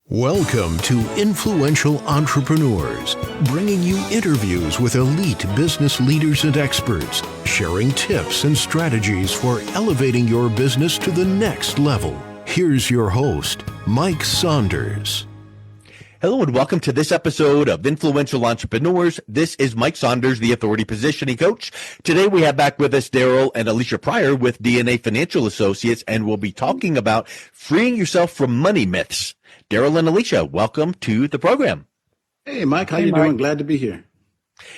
Welcome to Influential Entrepreneurs, bringing you interviews with elite business leaders and experts, sharing tips and strategies for elevating your business to the next level. Here's your host, Mike Saunders. Hello and welcome to this episode of Influential Entrepreneurs. This is Mike Saunders, the Authority Positioning Coach. Today we have back with us Darryl and Alicia Pryor with DNA Financial Associates, and we'll be talking about freeing yourself from money myths. Darryl and Alicia, welcome to the program. Hey, Mike. How you doing? Glad to be here.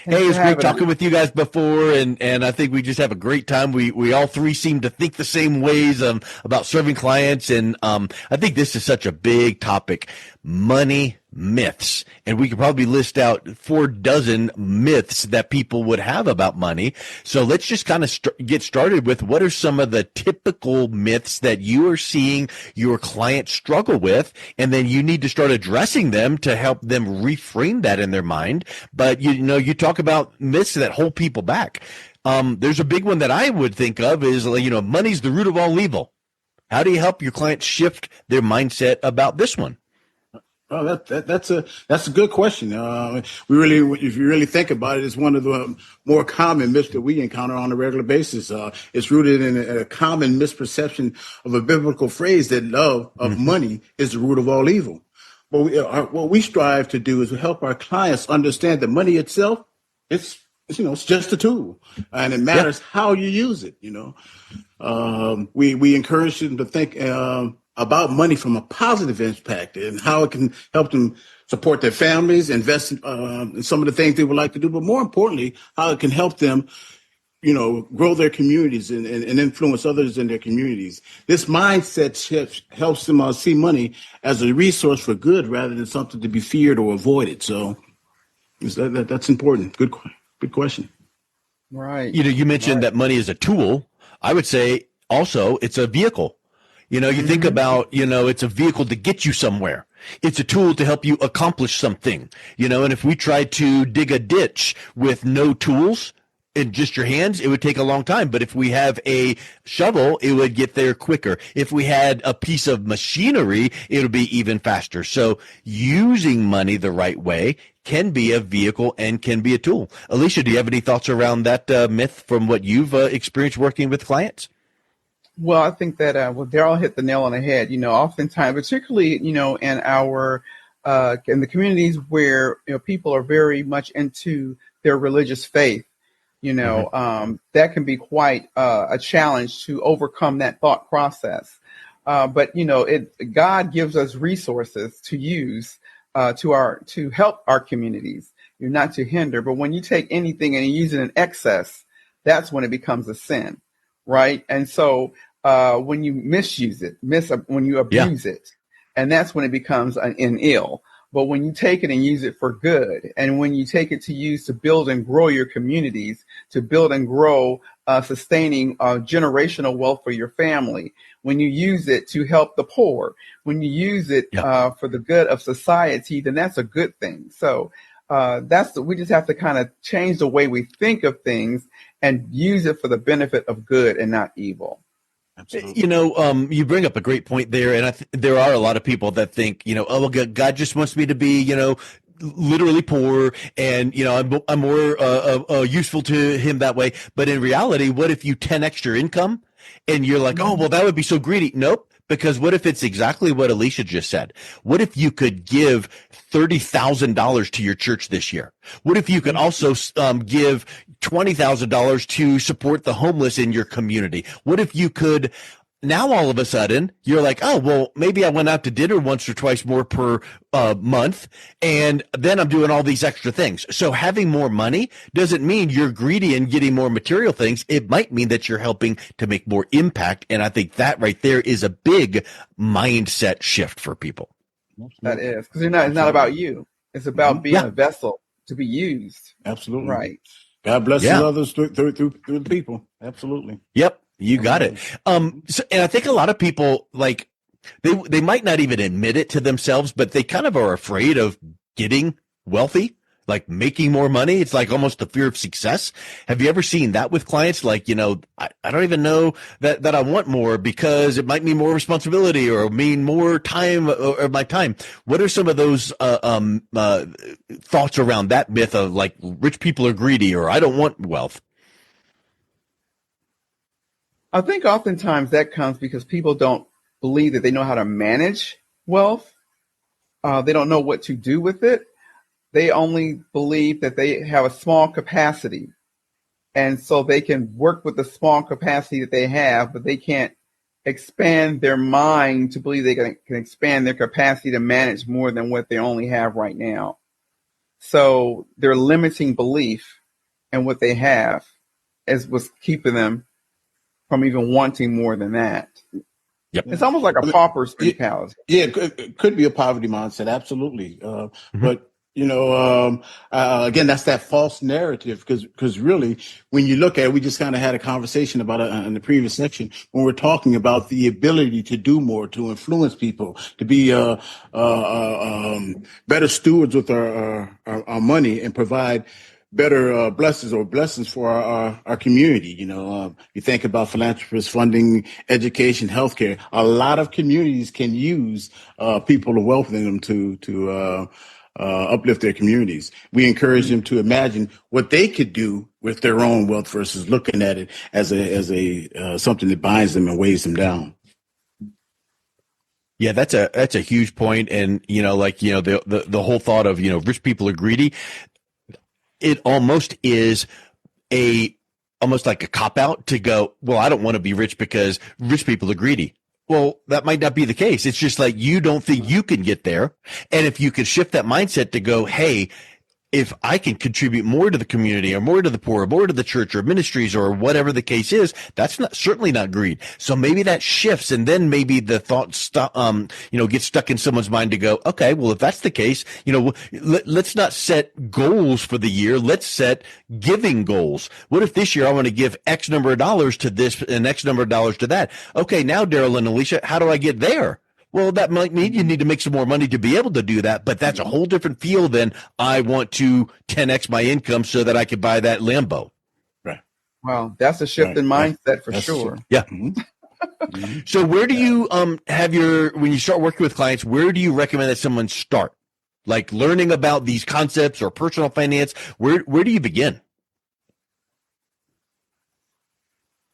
Hey, it's great talking with you guys before, and I think we just have a great time. We all three seem to think the same ways about serving clients, and I think this is such a big topic, money myths. And we could probably list out 4 dozen myths that people would have about money. So let's just kind of get started with what are some of the typical myths that you are seeing your clients struggle with, and then you need to start addressing them to help them reframe that in their mind. But you talk about myths that hold people back. There's a big one that I would think of is, money's the root of all evil. How do you help your clients shift their mindset about this one? Oh, that's a good question. If you really think about it, it's one of the more common myths that we encounter on a regular basis. It's rooted in a common misperception of a biblical phrase that love of money is the root of all evil. But what we strive to do is to help our clients understand that money itself, it's just a tool, and it matters how you use it. We encourage them to think about money from a positive impact and how it can help them support their families, invest in some of the things they would like to do, but more importantly, how it can help them, grow their communities and influence others in their communities. This mindset shift helps them see money as a resource for good rather than something to be feared or avoided. So that's important. Good question. Right. You mentioned that money is a tool. I would say also it's a vehicle. You think about, it's a vehicle to get you somewhere. It's a tool to help you accomplish something, and if we tried to dig a ditch with no tools in just your hands, it would take a long time. But if we have a shovel, it would get there quicker. If we had a piece of machinery, it'll be even faster. So using money the right way can be a vehicle and can be a tool. Alicia, do you have any thoughts around that myth from what you've experienced working with clients? Well, I think that Darryl hit the nail on the head. Oftentimes, particularly in our in the communities where people are very much into their religious faith, that can be quite a challenge to overcome that thought process. But God gives us resources to use to help our communities. You're not to hinder, but when you take anything and you use it in excess, that's when it becomes a sin, right? And so when you misuse it, when you abuse it, and that's when it becomes an ill. But when you take it and use it for good, and when you take it to use to build and grow your communities, to build and grow sustaining generational wealth for your family, when you use it to help the poor, when you use it for the good of society, then that's a good thing. So we just have to kind of change the way we think of things and use it for the benefit of good and not evil. Absolutely. You bring up a great point there, and there are a lot of people that think, God just wants me to be, literally poor, and I'm more useful to Him that way. But in reality, what if you 10x your income, and you're like, oh, well, that would be so greedy? Nope. Because what if it's exactly what Alicia just said? What if you could give $30,000 to your church this year? What if you could also give $20,000 to support the homeless in your community? What if you could, now all of a sudden, you're like, oh, well, maybe I went out to dinner once or twice more per month, and then I'm doing all these extra things. So having more money doesn't mean you're greedy and getting more material things. It might mean that you're helping to make more impact, and I think that right there is a big mindset shift for people. That is, because it's not about you. It's about being a vessel to be used. Absolutely. Right. God blesses others through the people. Absolutely. Yep. You got it. And I think a lot of people, they might not even admit it to themselves, but they kind of are afraid of getting wealthy. like making more money. It's like almost the fear of success. Have you ever seen that with clients? Like, I don't even know that I want more because it might mean more responsibility or mean more time or my time. What are some of those thoughts around that myth of like rich people are greedy or I don't want wealth? I think oftentimes that comes because people don't believe that they know how to manage wealth. They don't know what to do with it. They only believe that they have a small capacity. And so they can work with the small capacity that they have, but they can't expand their mind to believe they can expand their capacity to manage more than what they only have right now. So their limiting belief in what they have is what's keeping them from even wanting more than that. Yep. It's almost like a pauper's mentality. Yeah, it could be a poverty mindset, absolutely. But again, that's that false narrative because really, when you look at it, we just kind of had a conversation about it in the previous section when we're talking about the ability to do more, to influence people, to be better stewards with our money and provide better blessings for our community. You think about philanthropists funding education, healthcare. A lot of communities can use people of wealth in them to uplift their communities. We encourage them to imagine what they could do with their own wealth versus looking at it as a something that binds them and weighs them down. Yeah, that's a huge point. And, the whole thought of, rich people are greedy. It almost is almost like a cop out to go, well, I don't want to be rich because rich people are greedy. Well, that might not be the case. It's just like you don't think you can get there. And if you could shift that mindset to go, hey, if I can contribute more to the community or more to the poor, or more to the church or ministries or whatever the case is, that's certainly not greed. So maybe that shifts, and then maybe the thought gets stuck in someone's mind to go, okay, well, if that's the case, let's not set goals for the year. Let's set giving goals. What if this year I want to give X number of dollars to this and X number of dollars to that? Okay, now Darryl and Alicia, how do I get there? Well, that might mean you need to make some more money to be able to do that, but that's a whole different feel than I want to 10x my income so that I could buy that Lambo. Right. Well, that's a shift in mindset for sure. Yeah. So where do you when you start working with clients, where do you recommend that someone start? Like learning about these concepts or personal finance, where do you begin?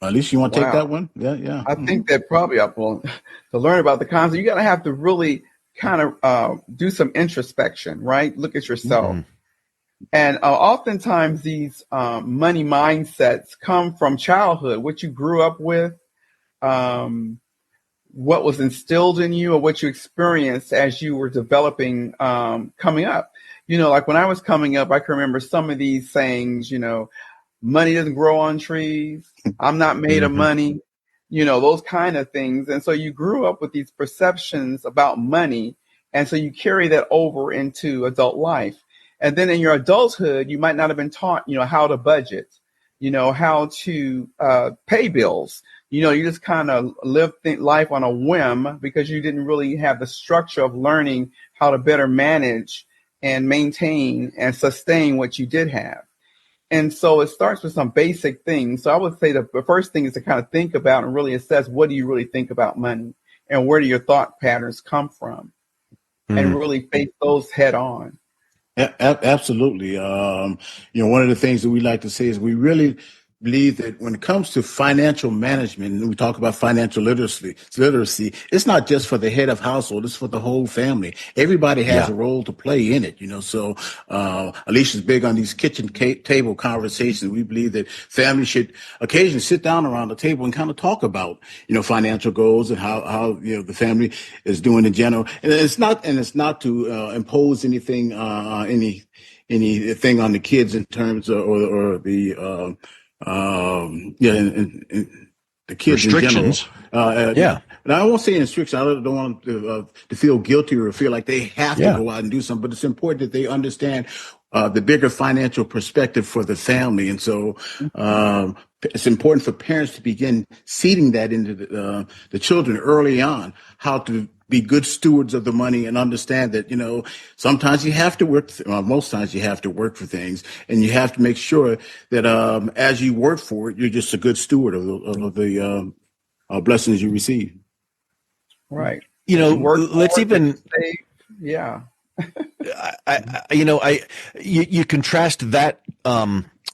Alicia, you want to take that one? Yeah. I think that probably to learn about the concept, you got to have to really kind of do some introspection, right? Look at yourself. And oftentimes these money mindsets come from childhood, what you grew up with, what was instilled in you or what you experienced as you were developing, coming up. Like when I was coming up, I can remember some of these sayings, money doesn't grow on trees. I'm not made of money, those kind of things. And so you grew up with these perceptions about money. And so you carry that over into adult life. And then in your adulthood, you might not have been taught, how to budget, how to pay bills. You just kind of live life on a whim because you didn't really have the structure of learning how to better manage and maintain and sustain what you did have. And so it starts with some basic things. So I would say the first thing is to kind of think about and really assess what do you really think about money and where do your thought patterns come from and really face those head on. Absolutely. One of the things that we like to say is we really believe that when it comes to financial management, and we talk about financial literacy, it's not just for the head of household, it's for the whole family. Everybody has a role to play in it, So Alicia's big on these kitchen table conversations. We believe that families should occasionally sit down around the table and kind of talk about, financial goals and how the family is doing in general. And it's not to impose anything anything on the kids in terms of or the the kids restrictions. In general. And I won't say restrictions. I don't want them to feel guilty or feel like they have to go out and do something. But it's important that they understand the bigger financial perspective for the family. And so it's important for parents to begin seeding that into the children early on, how to be good stewards of the money and understand that, sometimes you have to work, most times you have to work for things, and you have to make sure that as you work for it, you're just a good steward of the blessings you receive. Right. Work Let's hard, even, save. Yeah. you contrast that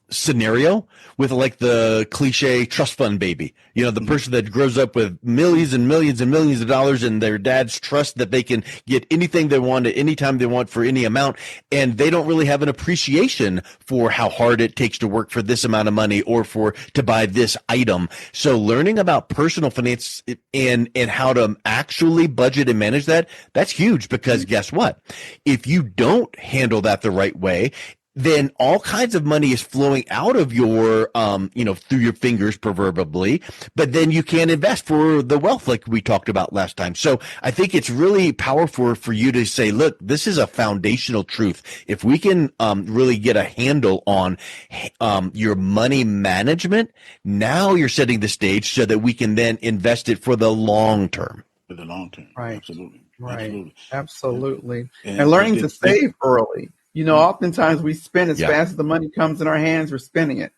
scenario with like the cliche trust fund baby, the person that grows up with millions and millions and millions of dollars, and their dads trust that they can get anything they want at any time they want for any amount, and they don't really have an appreciation for how hard it takes to work for this amount of money or to buy this item. So learning about personal finance and how to actually budget and manage that's huge, because guess what? If you don't handle that the right way, then all kinds of money is flowing out of your, through your fingers proverbially, but then you can't invest for the wealth like we talked about last time. So I think it's really powerful for you to say, look, this is a foundational truth. If we can really get a handle on your money management, now you're setting the stage so that we can then invest it for the long term. For the long term. Right. Absolutely. Right. Absolutely. And And learning to save early. Oftentimes we spend as fast as the money comes in our hands, we're spending it.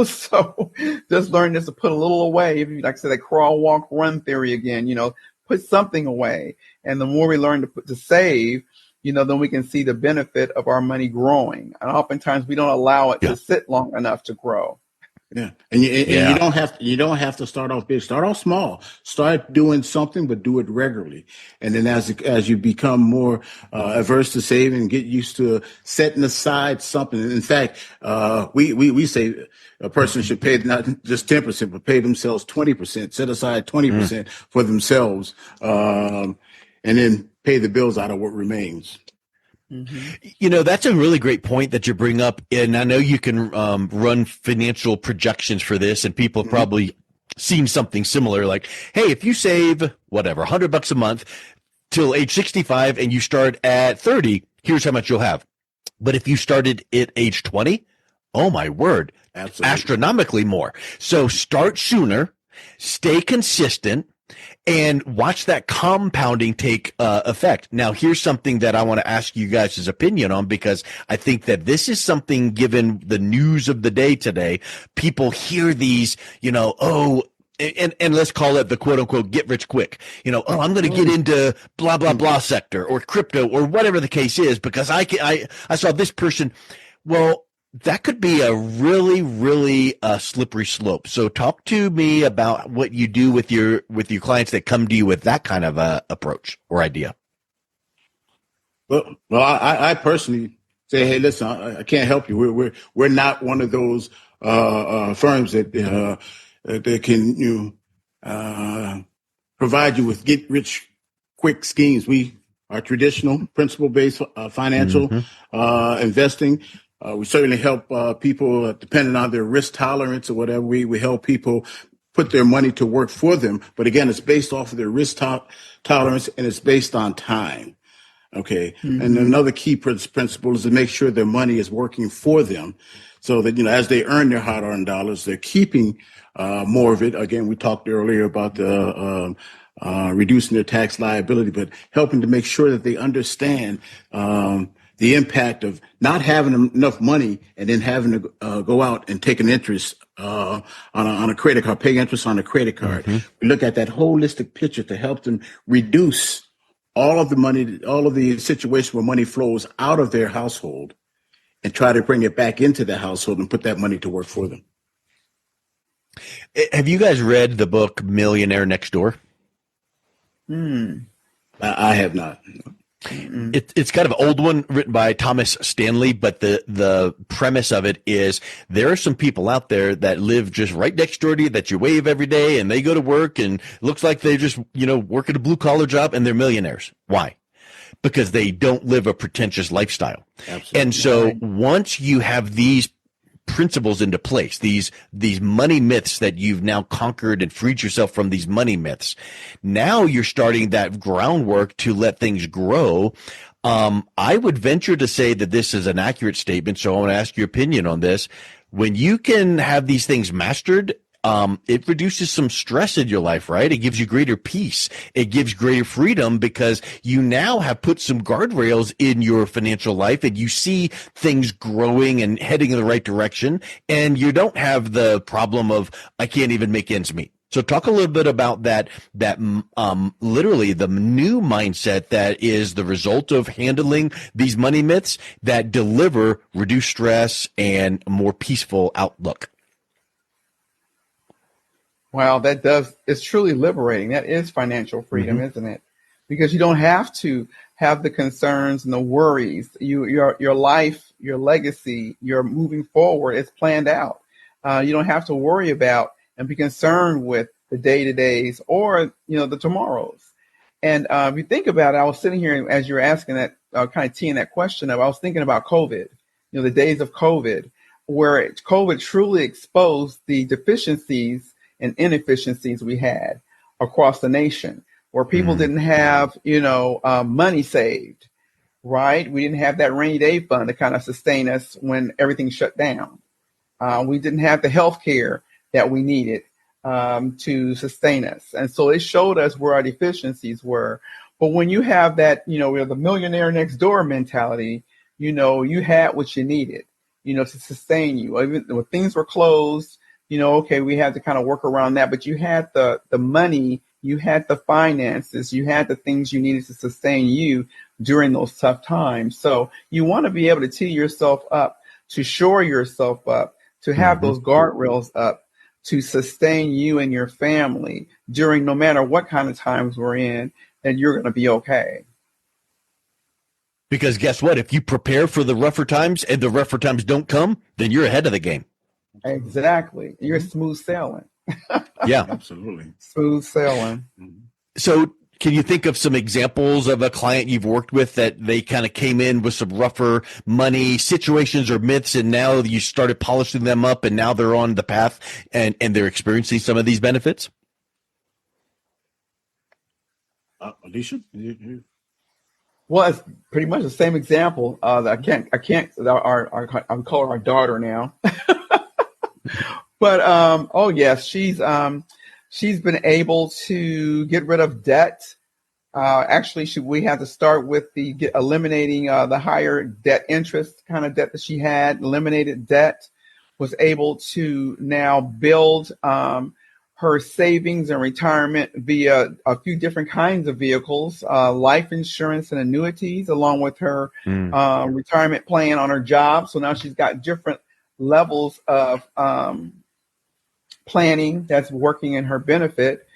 So just learn just to put a little away. If you, like I said, that crawl, walk, run theory again, put something away. And the more we learn to save, then we can see the benefit of our money growing. And oftentimes we don't allow it to sit long enough to grow. Yeah, and you don't have to start off big. Start off small. Start doing something, but do it regularly. And then as you become more averse to saving and get used to setting aside something. In fact, we say a person should pay not just 10%, but pay themselves 20%. Set aside 20% for themselves, and then pay the bills out of what remains. That's a really great point that you bring up. And I know you can run financial projections for this, and people have probably seen something similar. Like, hey, if you save whatever, $100 a month till age 65 and you start at 30, here's how much you'll have. But if you started at age 20, oh my word, astronomically more. So start sooner, stay consistent, and watch that compounding take effect. Now, here's something that I want to ask you guys' opinion on, because I think that this is something, given the news of the day today, people hear these, and let's call it the quote unquote get rich quick. I'm going to get into blah, blah, blah sector or crypto or whatever the case is because I saw this person. Well, that could be a really, really slippery slope. So talk to me about what you do with your clients that come to you with that kind of approach or idea. Well, I personally say, hey, listen, I can't help you. We're not one of those firms that can provide you with get rich quick schemes. We are traditional principle based financial investing. We certainly help people depending on their risk tolerance or whatever. We help people put their money to work for them. But again, it's based off of their risk tolerance, and it's based on time. Okay. And another key principle is to make sure their money is working for them so that, as they earn their hard-earned dollars, they're keeping more of it. Again, we talked earlier about the reducing their tax liability, but helping to make sure that they understand the impact of not having enough money and then having to go out and take an interest on a credit card, pay interest on a credit card. We look at that holistic picture to help them reduce all of the money, all of the situation where money flows out of their household, and try to bring it back into the household and put that money to work for them. Have you guys read the book Millionaire Next Door? I have not. It's kind of an old one written by Thomas Stanley, but the premise of it is there are some people out there that live just right next door to you that you wave every day, and they go to work and it looks like they just, work at a blue collar job, and they're millionaires. Why? Because they don't live a pretentious lifestyle. Absolutely. And so once you have these principles into place, these money myths that you've now conquered and freed yourself from, these money myths, now you're starting that groundwork to let things grow. I would venture to say that this is an accurate statement, so I want to ask your opinion on this. When you can have these things mastered, it reduces some stress in your life, right? It gives you greater peace. It gives greater freedom because you now have put some guardrails in your financial life and you see things growing and heading in the right direction. And you don't have the problem of, I can't even make ends meet. So talk a little bit about that literally the new mindset that is the result of handling these money myths that deliver reduced stress and a more peaceful outlook. Wow, it's truly liberating. That is financial freedom, isn't it? Because you don't have to have the concerns and the worries. Your life, your legacy, your moving forward is planned out. You don't have to worry about and be concerned with the day-to-days or, the tomorrows. And if you think about it, I was sitting here as you were asking that, kind of teeing that question up, I was thinking about COVID, the days of COVID, where COVID truly exposed the deficiencies and inefficiencies we had across the nation, where people didn't have, money saved, right? We didn't have that rainy day fund to kind of sustain us when everything shut down. We didn't have the health care that we needed to sustain us. And so it showed us where our deficiencies were. But when you have that, we're the millionaire next door mentality, you had what you needed, to sustain you. Even when things were closed, okay, we had to kind of work around that, but you had the money, you had the finances, you had the things you needed to sustain you during those tough times. So you want to be able to tee yourself up, to shore yourself up, to have those guardrails up, to sustain you and your family during no matter what kind of times we're in, then you're going to be okay. Because guess what? If you prepare for the rougher times and the rougher times don't come, then you're ahead of the game. Exactly. You're smooth sailing. Yeah, absolutely. Smooth sailing. So can you think of some examples of a client you've worked with that they kind of came in with some rougher money situations or myths, and now you started polishing them up and now they're on the path and they're experiencing some of these benefits? Alicia? Well, it's pretty much the same example. I can't, I'm calling our daughter now. But, oh yes, she's been able to get rid of debt. Actually, we had to start with eliminating the higher debt interest kind of debt that she had. Eliminated debt, was able to now build her savings and retirement via a few different kinds of vehicles, life insurance and annuities, along with her retirement plan on her job. So now she's got different levels of planning that's working in her benefit.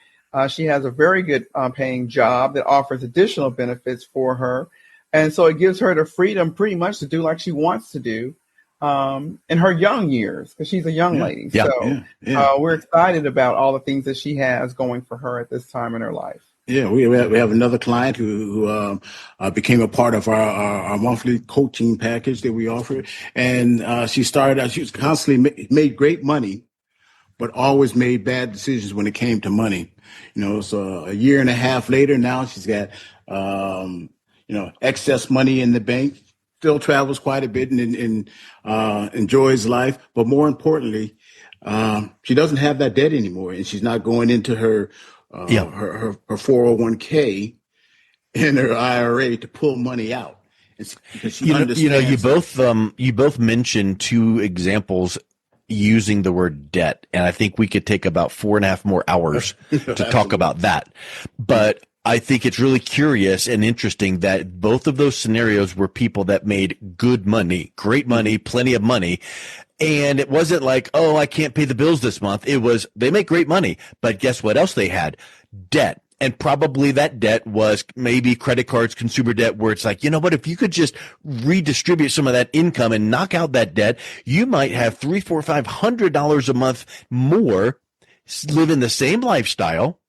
She has a very good paying job that offers additional benefits for her. And so it gives her the freedom pretty much to do like she wants to do in her young years, because she's a young lady. Yeah. So we're excited about all the things that she has going for her at this time in her life. Yeah, we have another client who became a part of our monthly coaching package that we offer. And she started out, she was constantly made great money, but always made bad decisions when it came to money. So a year and a half later, now she's got, excess money in the bank, still travels quite a bit and enjoys life. But more importantly, she doesn't have that debt anymore, and she's not going into her 401k and her IRA to pull money out. It's because she understands. You both mentioned two examples using the word debt, and I think we could take about 4.5 more hours to talk about that. But I think it's really curious and interesting that both of those scenarios were people that made good money, great money, plenty of money. And it wasn't like, oh, I can't pay the bills this month. It was, they make great money, but guess what else they had? Debt. And probably that debt was maybe credit cards, consumer debt, where it's like, you know what, if you could just redistribute some of that income and knock out that debt, you might have $300, $400, $500 a month more, living the same lifestyle.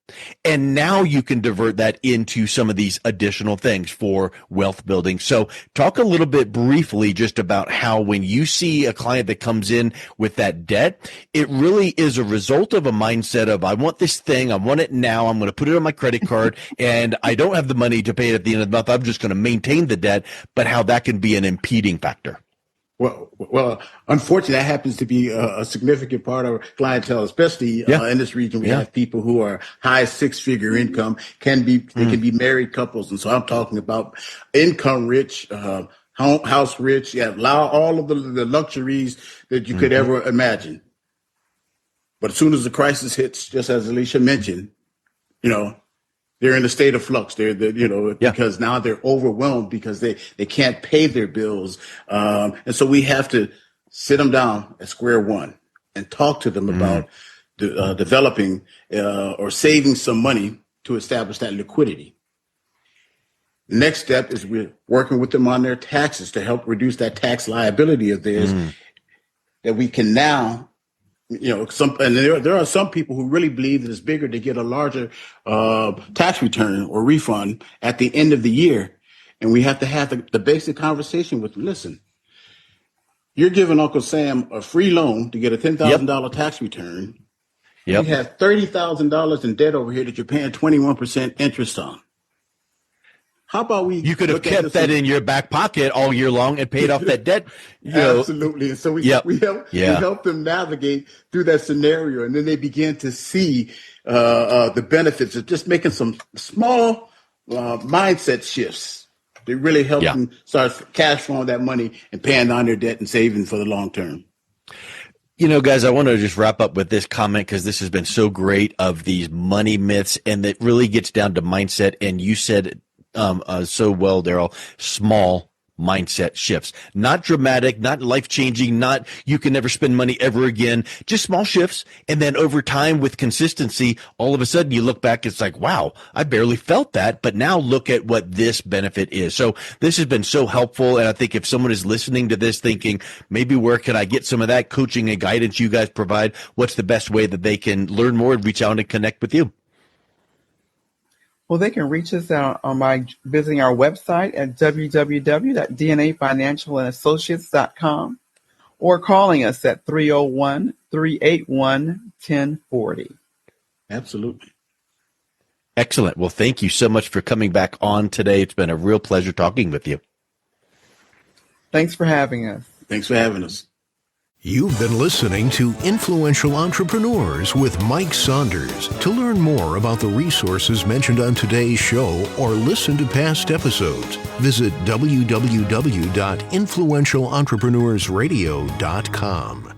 And now you can divert that into some of these additional things for wealth building. So talk a little bit briefly just about how when you see a client that comes in with that debt, it really is a result of a mindset of, I want this thing, I want it now, I'm going to put it on my credit card, and I don't have the money to pay it at the end of the month. I'm just going to maintain the debt, but how that can be an impeding factor. Well, unfortunately, that happens to be a significant part of our clientele, especially Yeah. in this region. We Yeah. have people who are high six-figure income, they can be married couples, and so I'm talking about income rich, house rich, yeah, allow all of the luxuries that you could Mm-hmm. ever imagine. But as soon as the crisis hits, just as Alicia mentioned, you know, they're in a state of flux. Yeah. Because now they're overwhelmed because they can't pay their bills. And so we have to sit them down at square one and talk to them about developing or saving some money to establish that liquidity. The next step is we're working with them on their taxes to help reduce that tax liability of theirs that we can now there are some people who really believe that it's bigger to get a larger tax return or refund at the end of the year. And we have to have the basic conversation with them. Listen, you're giving Uncle Sam a free loan to get a $10,000 tax return. Yep. You have $30,000 in debt over here that you're paying 21% interest on. How about You could have kept that in your back pocket all year long and paid off that debt. Absolutely. And so we help them navigate through that scenario, and then they begin to see the benefits of just making some small mindset shifts. They really help them start cash flowing that money and paying down their debt and saving for the long term. Guys, I want to just wrap up with this comment because this has been so great of these money myths, and it really gets down to mindset. And you said so well, Darryl, small mindset shifts, not dramatic, not life-changing, not you can never spend money ever again, just small shifts. And then over time with consistency, all of a sudden you look back, it's like, wow, I barely felt that, but now look at what this benefit is. So this has been so helpful. And I think if someone is listening to this thinking, maybe where can I get some of that coaching and guidance you guys provide? What's the best way that they can learn more and reach out and connect with you? Well, they can reach us out by visiting our website at www.dnafinancialandassociates.com or calling us at 301-381-1040. Absolutely. Excellent. Well, thank you so much for coming back on today. It's been a real pleasure talking with you. Thanks for having us. Thanks for having us. You've been listening to Influential Entrepreneurs with Mike Saunders. To learn more about the resources mentioned on today's show or listen to past episodes, visit www.influentialentrepreneursradio.com.